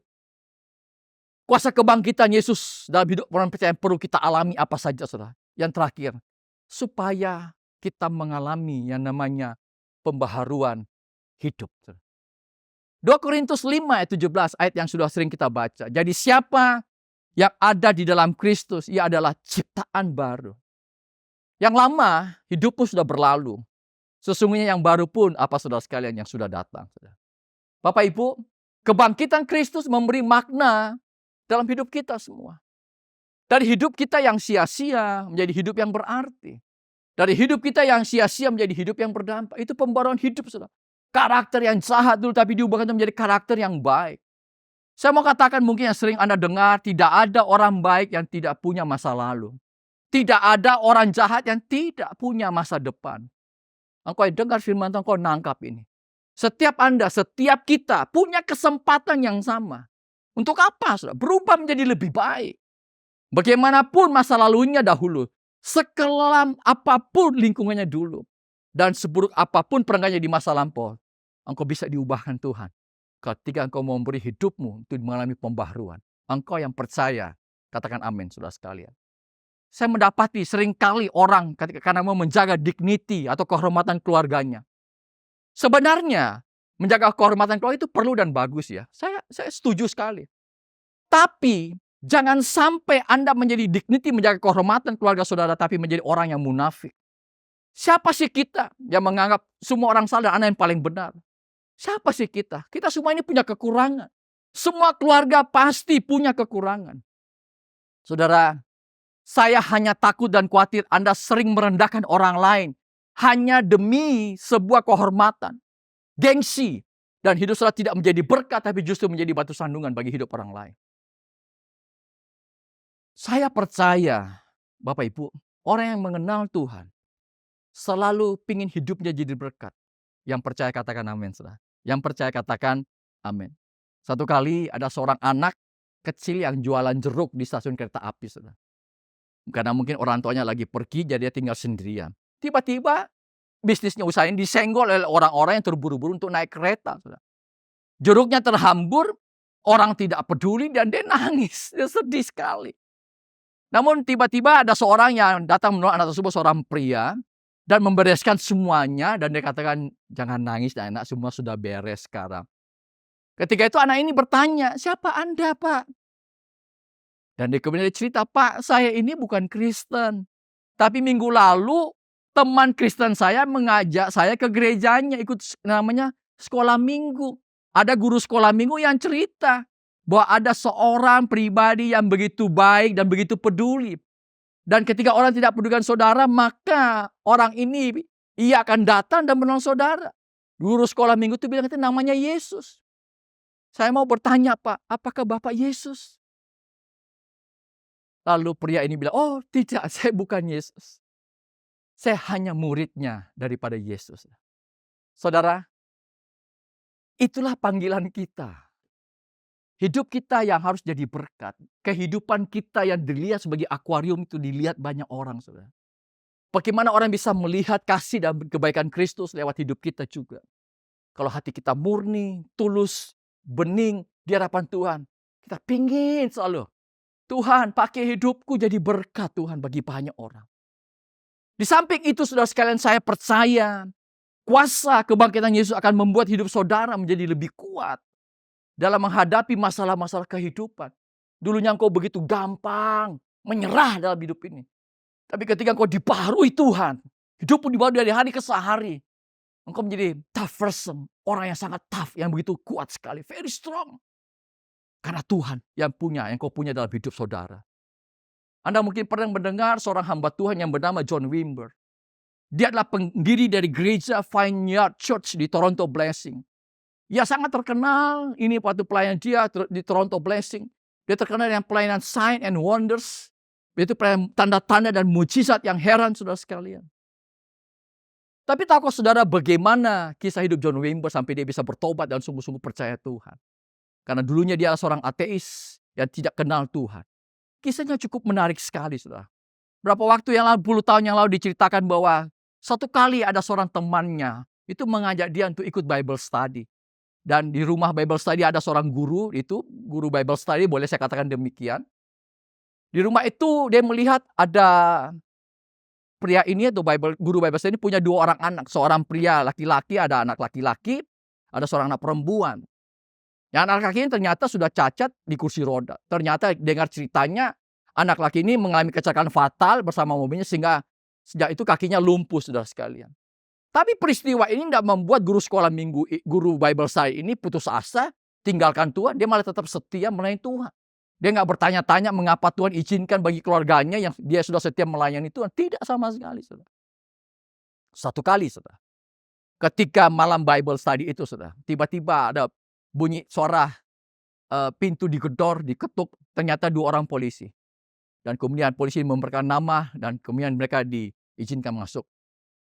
kuasa kebangkitan Yesus dalam hidup orang percaya perlu kita alami apa saja, saudara. Yang terakhir, supaya kita mengalami yang namanya pembaharuan hidup. 2 Korintus 5 ayat 17, ayat yang sudah sering kita baca. Jadi siapa yang ada di dalam Kristus, ia adalah ciptaan baru. Yang lama, hidupmu sudah berlalu. Sesungguhnya yang baru pun, apa saudara sekalian, yang sudah datang. Bapak Ibu, kebangkitan Kristus memberi makna dalam hidup kita semua. Dari hidup kita yang sia-sia menjadi hidup yang berarti. Dari hidup kita yang sia-sia menjadi hidup yang berdampak. Itu pembaruan hidup, saudara. Karakter yang jahat dulu tapi diubahkan menjadi karakter yang baik. Saya mau katakan mungkin yang sering Anda dengar, tidak ada orang baik yang tidak punya masa lalu. Tidak ada orang jahat yang tidak punya masa depan. Engkau dengar firman Tuhan, engkau nangkap ini. Setiap Anda, setiap kita punya kesempatan yang sama. Untuk apa, saudara? Berubah menjadi lebih baik. Bagaimanapun masa lalunya dahulu. Sekelam apapun lingkungannya dulu. Dan seburuk apapun perangkatnya di masa lampau. Engkau bisa diubahkan Tuhan. Ketika engkau mau memberi hidupmu untuk mengalami pembaharuan. Engkau yang percaya. Katakan amin, saudara sekalian. Saya mendapati seringkali orang karena mau menjaga dignity atau kehormatan keluarganya. Sebenarnya menjaga kehormatan keluarga itu perlu dan bagus ya. Saya setuju sekali. Tapi jangan sampai Anda menjadi dignity menjaga kehormatan keluarga saudara tapi menjadi orang yang munafik. Siapa sih kita yang menganggap semua orang salah dan Anda yang paling benar? Siapa sih kita? Kita semua ini punya kekurangan. Semua keluarga pasti punya kekurangan. Saudara, saya hanya takut dan khawatir Anda sering merendahkan orang lain hanya demi sebuah kehormatan, gengsi, dan hidup saudara tidak menjadi berkat tapi justru menjadi batu sandungan bagi hidup orang lain. Saya percaya, Bapak Ibu, orang yang mengenal Tuhan selalu ingin hidupnya jadi berkat. Yang percaya katakan amin, saudara. Yang percaya katakan amin. Satu kali ada seorang anak kecil yang jualan jeruk di stasiun kereta api, saudara. Karena mungkin orang tuanya lagi pergi, jadi dia tinggal sendirian. Tiba-tiba bisnisnya usahanya disenggol oleh orang-orang yang terburu-buru untuk naik kereta, saudara. Jeruknya terhambur, orang tidak peduli dan dia nangis. Dia sedih sekali. Namun tiba-tiba ada seorang yang datang menolong anak tersebut, seorang pria, dan membereskan semuanya. Dan dia katakan, jangan nangis anak, semua sudah beres sekarang. Ketika itu anak ini bertanya, siapa Anda, Pak? Dan dia kemudian cerita, Pak, saya ini bukan Kristen. Tapi minggu lalu teman Kristen saya mengajak saya ke gerejanya ikut namanya sekolah minggu. Ada guru sekolah minggu yang cerita bahwa ada seorang pribadi yang begitu baik dan begitu peduli. Dan ketika orang tidak pedulikan saudara, maka orang ini ia akan datang dan menolong saudara. Guru sekolah minggu itu bilang itu namanya Yesus. Saya mau bertanya, Pak, apakah Bapak Yesus? Lalu pria ini bilang, oh tidak, saya bukan Yesus. Saya hanya muridnya daripada Yesus. Saudara, itulah panggilan kita. Hidup kita yang harus jadi berkat. Kehidupan kita yang dilihat sebagai akuarium itu dilihat banyak orang, saudara. Bagaimana orang bisa melihat kasih dan kebaikan Kristus lewat hidup kita juga. Kalau hati kita murni, tulus, bening di hadapan Tuhan. Kita pingin selalu. Tuhan, pakai hidupku jadi berkat Tuhan bagi banyak orang. Di samping itu, saudara sekalian, saya percaya kuasa kebangkitan Yesus akan membuat hidup saudara menjadi lebih kuat dalam menghadapi masalah-masalah kehidupan. Dulunya engkau begitu gampang menyerah dalam hidup ini. Tapi ketika engkau dibaharui Tuhan, hidupmu dibaharui dari hari ke hari, engkau menjadi tough person, orang yang sangat tough, yang begitu kuat sekali, very strong. Karena Tuhan yang kau punya dalam hidup saudara. Anda mungkin pernah mendengar seorang hamba Tuhan yang bernama John Wimber. Dia adalah pendiri dari gereja Vineyard Church di Toronto Blessing. Ia sangat terkenal, ini waktu pelayan dia di Toronto Blessing. Dia terkenal dengan pelayanan sign and wonders. Itu pelayanan tanda-tanda dan mujizat yang heran, saudara sekalian. Tapi tahukah saudara bagaimana kisah hidup John Wimber sampai dia bisa bertobat dan sungguh-sungguh percaya Tuhan? Karena dulunya dia adalah seorang ateis yang tidak kenal Tuhan. Kisahnya cukup menarik sekali, saudara. Berapa waktu yang lalu, 10 tahun yang lalu diceritakan bahwa satu kali ada seorang temannya itu mengajak dia untuk ikut Bible study. Dan di rumah Bible study ada seorang guru, itu guru Bible study, boleh saya katakan demikian. Di rumah itu dia melihat ada pria ini atau guru Bible study punya 2 orang anak. Seorang pria laki-laki, ada anak laki-laki, ada seorang anak perempuan. Yang anak laki ini ternyata sudah cacat di kursi roda. Ternyata dengar ceritanya anak laki ini mengalami kecelakaan fatal bersama mobilnya sehingga sejak itu kakinya lumpuh, saudara sekalian. Tapi peristiwa ini tidak membuat guru sekolah minggu, guru Bible study ini putus asa, tinggalkan Tuhan. Dia malah tetap setia melayani Tuhan. Dia nggak bertanya-tanya mengapa Tuhan izinkan bagi keluarganya yang dia sudah setia melayani Tuhan. Tidak sama sekali, saudara. Satu kali, saudara, ketika malam Bible study itu, saudara, tiba-tiba ada bunyi suara pintu digedor, diketuk, ternyata 2 orang polisi. Dan kemudian polisi memberikan nama dan kemudian mereka diizinkan masuk.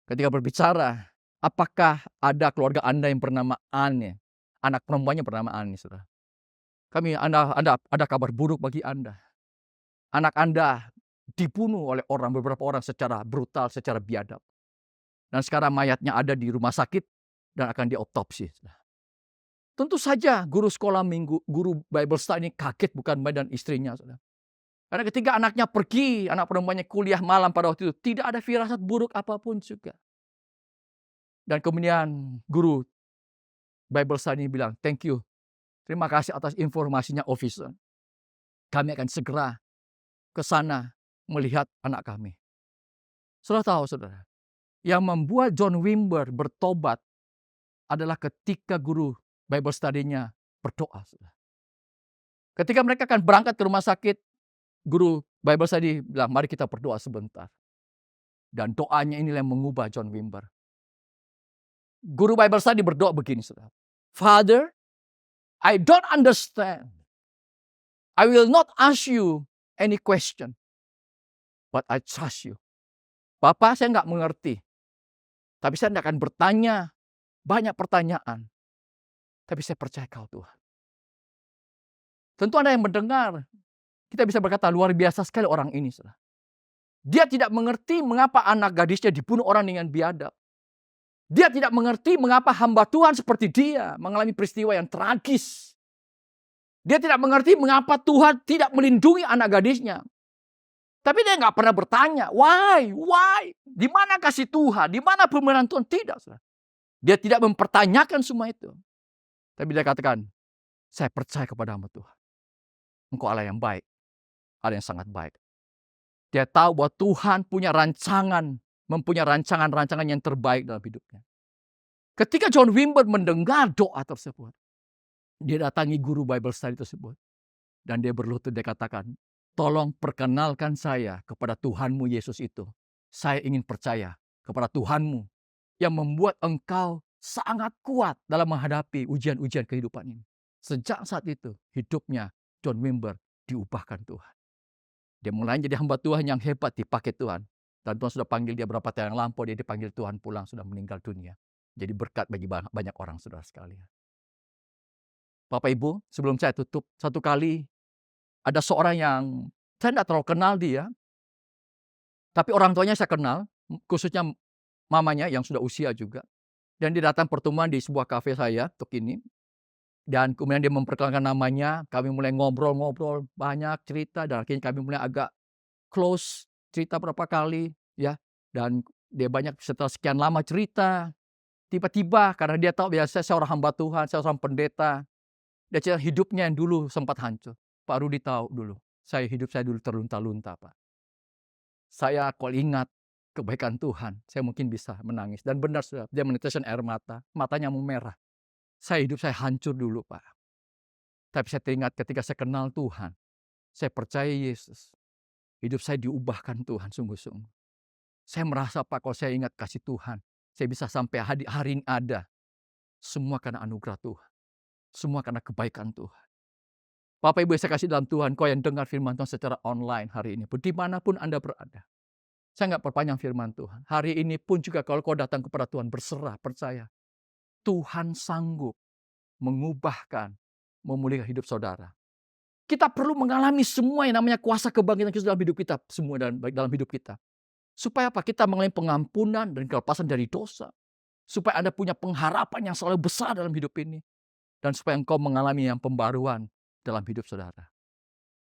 Ketika berbicara, apakah ada keluarga Anda yang bernama Anne? Anak perempuannya bernama Anne, saudara. Anda ada kabar buruk bagi Anda. Anak Anda dibunuh oleh beberapa orang secara brutal, secara biadab. Dan sekarang mayatnya ada di rumah sakit dan akan diotopsi. Tentu saja guru sekolah minggu, guru Bible study ini kaget, bukan main, dan istrinya, saudara. Karena ketika anaknya pergi, anak perempuannya kuliah malam pada waktu itu, tidak ada firasat buruk apapun juga. Dan kemudian guru Bible study bilang, thank you, terima kasih atas informasinya, officer. Kami akan segera ke sana melihat anak kami. Saudara tahu, saudara, yang membuat John Wimber bertobat adalah ketika guru Bible study-nya berdoa, saudara. Ketika mereka akan berangkat ke rumah sakit, guru Bible study bilang, mari kita berdoa sebentar. Dan doanya inilah yang mengubah John Wimber. Guru Bible study berdoa begini, saudara. Father, I don't understand. I will not ask you any question. But I trust you. Bapak, saya nggak mengerti. Tapi saya tidak akan bertanya banyak pertanyaan. Tapi saya percaya kau, Tuhan. Tentu Anda yang mendengar, kita bisa berkata luar biasa sekali orang ini, saudara. Dia tidak mengerti mengapa anak gadisnya dibunuh orang dengan biadab. Dia tidak mengerti mengapa hamba Tuhan seperti dia mengalami peristiwa yang tragis. Dia tidak mengerti mengapa Tuhan tidak melindungi anak gadisnya. Tapi dia nggak pernah bertanya, why? Di mana kasih Tuhan? Di mana pemeliharaan Tuhan? Tidak, saudara. Dia tidak mempertanyakan semua itu. Tapi dia katakan, saya percaya kepada hamba Tuhan. Engkau Allah yang baik. Allah yang sangat baik. Dia tahu bahwa Tuhan punya mempunyai rancangan-rancangan yang terbaik dalam hidupnya. Ketika John Wimber mendengar doa tersebut, dia datangi guru Bible study tersebut. Dan dia berlutut, dia katakan, tolong perkenalkan saya kepada Tuhanmu Yesus itu. Saya ingin percaya kepada Tuhanmu yang membuat engkau sangat kuat dalam menghadapi ujian-ujian kehidupan ini. Sejak saat itu, hidupnya John Wimber diubahkan Tuhan. Dia mulai jadi hamba Tuhan yang hebat, dipakai Tuhan. Dan Tuhan sudah panggil dia berapa tahun yang lampau, dia dipanggil Tuhan pulang, sudah meninggal dunia. Jadi berkat bagi banyak orang, saudara sekalian. Bapak Ibu, sebelum saya tutup, satu kali ada seorang yang saya tidak terlalu kenal dia. Tapi orang tuanya saya kenal, khususnya mamanya yang sudah usia juga. Dan dia datang pertemuan di sebuah kafe saya, untuk ini. Dan kemudian dia memperkenalkan namanya, kami mulai ngobrol-ngobrol, banyak cerita, dan akhirnya kami mulai agak close, cerita berapa kali, ya. Dan dia banyak setelah sekian lama cerita, tiba-tiba karena dia tahu biasa saya orang hamba Tuhan, saya orang pendeta, dia cerita hidupnya yang dulu sempat hancur. Pak Rudi tahu dulu, hidup saya dulu terlunta-lunta, Pak. Saya kalau ingat kebaikan Tuhan, saya mungkin bisa menangis. Dan benar, dia meneteskan air mata, matanya memerah. Hidup saya hancur dulu, Pak. Tapi saya teringat ketika saya kenal Tuhan, saya percaya Yesus. Hidup saya diubahkan Tuhan sungguh-sungguh. Saya merasa, Pak, kalau saya ingat kasih Tuhan, saya bisa sampai hari ini ada. Semua karena anugerah Tuhan. Semua karena kebaikan Tuhan. Bapak Ibu yang saya kasih dalam Tuhan, kau yang dengar firman Tuhan secara online hari ini, dimanapun Anda berada. Saya nggak perpanjang firman Tuhan. Hari ini pun juga kalau kau datang kepada Tuhan, berserah, percaya. Tuhan sanggup mengubahkan, memulihkan hidup saudara. Kita perlu mengalami semua yang namanya kuasa kebangkitan Kristus dalam hidup kita. Semua dalam hidup kita. Supaya apa? Kita mengalami pengampunan dan kelepasan dari dosa. Supaya Anda punya pengharapan yang selalu besar dalam hidup ini. Dan supaya engkau mengalami yang pembaruan dalam hidup saudara.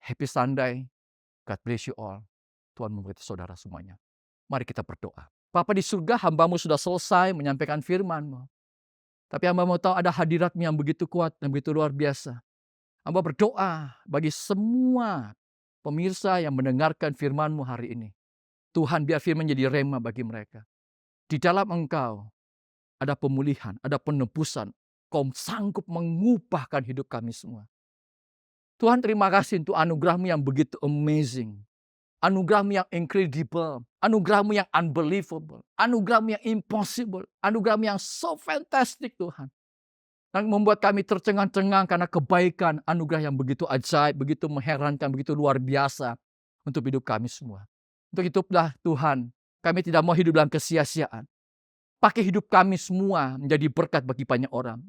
Happy Sunday. God bless you all. Tuhan memberkati saudara semuanya. Mari kita berdoa. Bapa di surga, hamba-Mu sudah selesai menyampaikan firman-Mu. Tapi hamba mau tahu ada hadirat-Mu yang begitu kuat dan begitu luar biasa. Hamba berdoa bagi semua pemirsa yang mendengarkan firman-Mu hari ini. Tuhan, biar firman jadi rema bagi mereka. Di dalam Engkau ada pemulihan, ada penebusan. Kau sanggup mengubahkan hidup kami semua. Tuhan, terima kasih untuk anugerah-Mu yang begitu amazing. Anugerah-Mu yang incredible, anugerah-Mu yang unbelievable, anugerah-Mu yang impossible, anugerah-Mu yang so fantastic Tuhan. Dan membuat kami tercengang-cengang karena kebaikan, anugerah yang begitu ajaib, begitu mengherankan, begitu luar biasa untuk hidup kami semua. Untuk itulah Tuhan, kami tidak mau hidup dalam kesia-siaan. Pakai hidup kami semua menjadi berkat bagi banyak orang.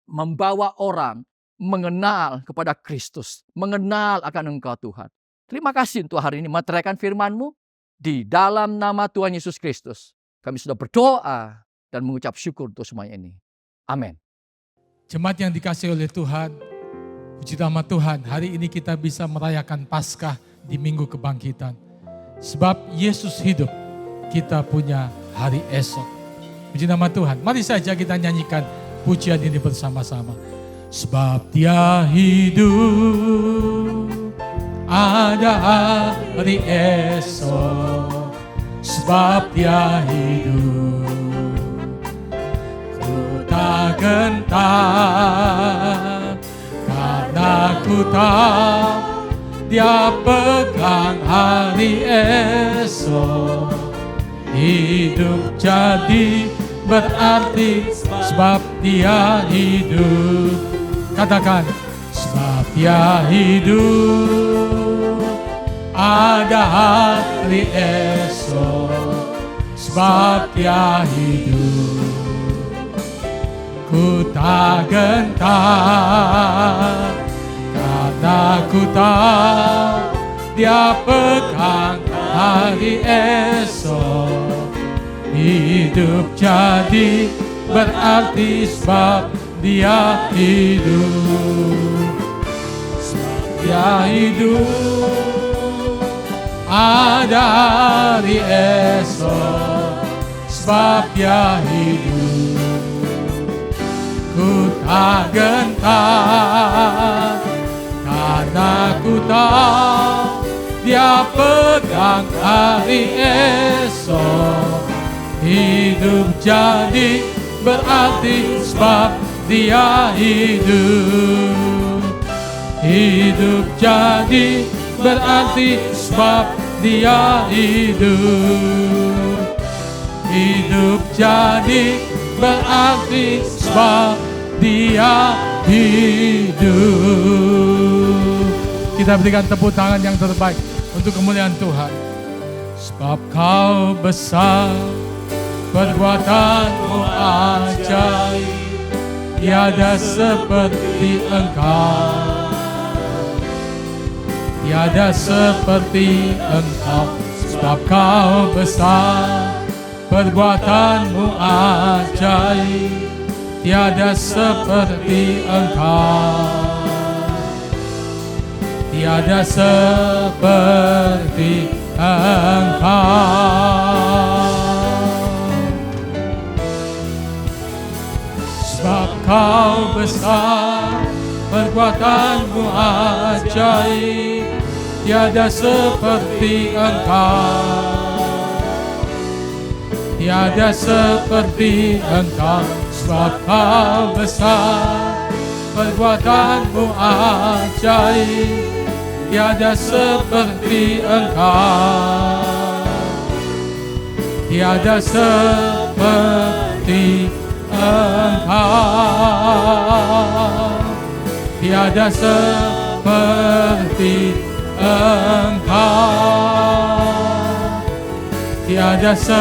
Membawa orang mengenal kepada Kristus, mengenal akan Engkau Tuhan. Terima kasih untuk hari ini meteraikan firman-Mu. Di dalam nama Tuhan Yesus Kristus, kami sudah berdoa dan mengucap syukur untuk semuanya ini. Amin. Jemaat yang dikasihi oleh Tuhan, puji nama Tuhan, hari ini kita bisa merayakan Paskah di Minggu Kebangkitan. Sebab Yesus hidup, kita punya hari esok. Puji nama Tuhan, mari saja kita nyanyikan pujian ini bersama-sama. Sebab Dia hidup, ada hari esok. Sebab Dia hidup, ku tak gentar, karena ku tahu Dia pegang hari esok. Hidup jadi berarti sebab Dia hidup. Katakan, sebab Dia hidup, ada hari esok. Sebab Dia hidup, ku tak gentar, karena ku tahu Dia pegang hari esok. Hidup jadi berarti sebab Dia hidup. Sebab Dia hidup, ada hari esok. Sebab Dia hidup, ku tak gentar, karena ku tahu Dia pegang hari esok. Hidup jadi berarti sebab Dia hidup. Hidup jadi berarti sebab Dia hidup. Hidup jadi berarti sebab Dia hidup. Kita berikan tepuk tangan yang terbaik untuk kemuliaan Tuhan. Sebab Kau besar, perbuatan-Mu ajaib, tiada seperti Engkau. Tiada seperti Engkau. Sebab Kau besar, perbuatan-Mu ajaib, tiada seperti Engkau. Tiada seperti Engkau. Sebab Kau besar, perbuatan-Mu ajaib, tiada seperti Engkau. Tiada seperti Engkau. Sebab Kau besar, perbuatan-Mu ajaib, tiada seperti Engkau. Tiada seperti Engkau. Tiada seperti Engkau. Tiada seperti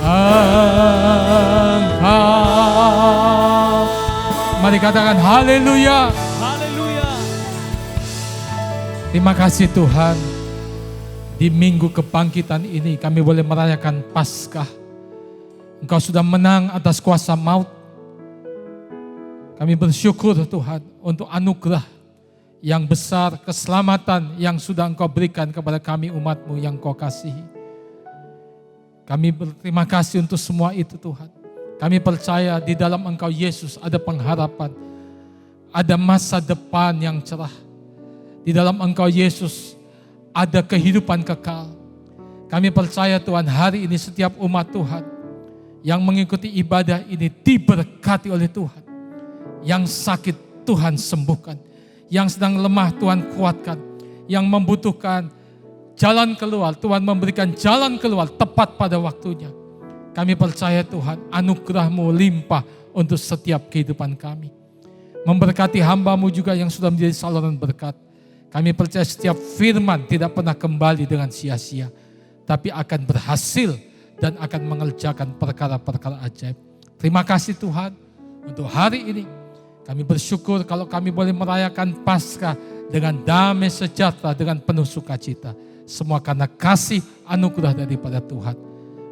Engkau. Mari katakan haleluya. Haleluya. Terima kasih Tuhan. Di Minggu Kebangkitan ini kami boleh merayakan Paskah. Engkau sudah menang atas kuasa maut. Kami bersyukur Tuhan untuk anugerah yang besar, keselamatan yang sudah Engkau berikan kepada kami umat-Mu yang Kau kasihi. Kami berterima kasih untuk semua itu Tuhan. Kami percaya di dalam Engkau Yesus ada pengharapan. Ada masa depan yang cerah. Di dalam Engkau Yesus ada kehidupan kekal. Kami percaya Tuhan hari ini setiap umat Tuhan yang mengikuti ibadah ini diberkati oleh Tuhan. Yang sakit Tuhan sembuhkan. Yang sedang lemah Tuhan kuatkan. Yang membutuhkan jalan keluar, Tuhan memberikan jalan keluar tepat pada waktunya. Kami percaya Tuhan, anugerah-Mu limpah untuk setiap kehidupan kami. Memberkati hamba-Mu juga yang sudah menjadi saluran berkat. Kami percaya setiap firman tidak pernah kembali dengan sia-sia, tapi akan berhasil dan akan mengerjakan perkara-perkara ajaib. Terima kasih Tuhan untuk hari ini. Kami bersyukur kalau kami boleh merayakan Paskah dengan damai sejahtera, dengan penuh sukacita. Semua karena kasih anugerah daripada Tuhan.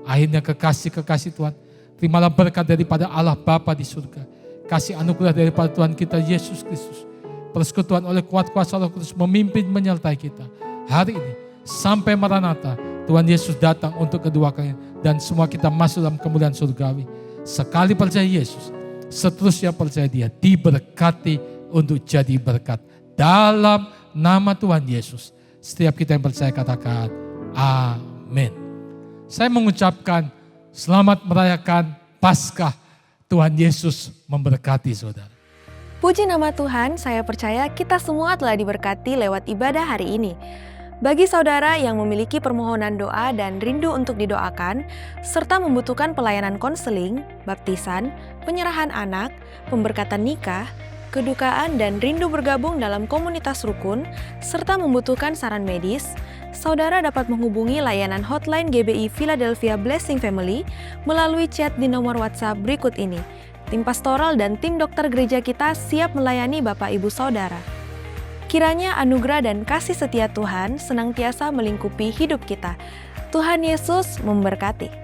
Akhirnya kekasih-kekasih Tuhan, terimalah berkat daripada Allah Bapa di surga. Kasih anugerah daripada Tuhan kita Yesus Kristus. Persekutuan oleh kuat kuasa Roh Kudus memimpin menyertai kita. Hari ini sampai Maranatha, Tuhan Yesus datang untuk kedua kalinya. Dan semua kita masuk dalam kemuliaan surgawi. Sekali percaya Yesus, seterusnya percaya Dia, diberkati untuk jadi berkat. Dalam nama Tuhan Yesus, setiap kita yang percaya katakan amin. Saya mengucapkan selamat merayakan Paskah. Tuhan Yesus memberkati saudara. Puji nama Tuhan, saya percaya kita semua telah diberkati lewat ibadah hari ini. Bagi saudara yang memiliki permohonan doa dan rindu untuk didoakan, serta membutuhkan pelayanan konseling, baptisan, penyerahan anak, pemberkatan nikah, kedukaan dan rindu bergabung dalam komunitas rukun, serta membutuhkan saran medis, saudara dapat menghubungi layanan hotline GBI Philadelphia Blessing Family melalui chat di nomor WhatsApp berikut ini. Tim pastoral dan tim dokter gereja kita siap melayani Bapak Ibu Saudara. Kiranya anugerah dan kasih setia Tuhan senantiasa melingkupi hidup kita. Tuhan Yesus memberkati.